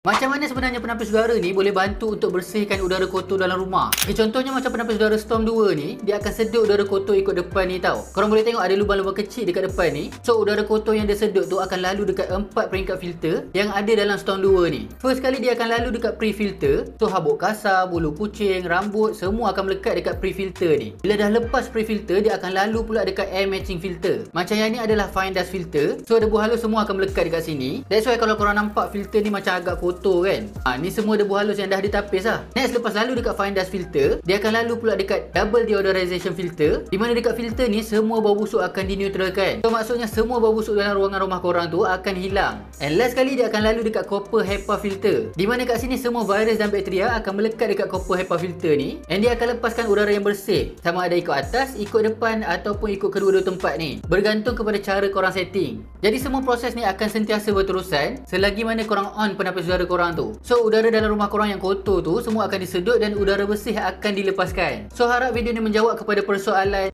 Macam mana sebenarnya penapis udara ni boleh bantu untuk bersihkan udara kotor dalam rumah? Okay, contohnya macam penapis udara Storm 2 ni, dia akan sedut udara kotor ikut depan ni tau. Korang boleh tengok ada lubang-lubang kecil dekat depan ni. So udara kotor yang dia sedut tu akan lalu dekat 4 peringkat filter yang ada dalam Storm 2 ni. First kali dia akan lalu dekat pre-filter. So habuk kasar, bulu kucing, rambut semua akan melekat dekat pre-filter ni. Bila dah lepas pre-filter, dia akan lalu pula dekat air matching filter. Macam yang ni adalah fine dust filter. So debu halus semua akan melekat dekat sini. That's why kalau korang nampak filter ni macam agak kotor kan. Ni semua debu halus yang dah ditapis lah. Next, lepas lalu dekat fine dust filter, dia akan lalu pula dekat double deodorization filter, di mana dekat filter ni semua bau busuk akan dineutralkan. So maksudnya semua bau busuk dalam ruangan rumah korang tu akan hilang. And last kali dia akan lalu dekat copper HEPA filter, di mana kat sini semua virus dan bakteria akan melekat dekat copper HEPA filter ni. And dia akan lepaskan udara yang bersih, sama ada ikut atas, ikut depan ataupun ikut kedua-dua tempat ni, bergantung kepada cara korang setting. Jadi semua proses ni akan sentiasa berterusan selagi mana korang on penapis udara korang tu. So udara dalam rumah korang yang kotor tu semua akan disedut dan udara bersih akan dilepaskan. So harap video ni menjawab kepada persoalan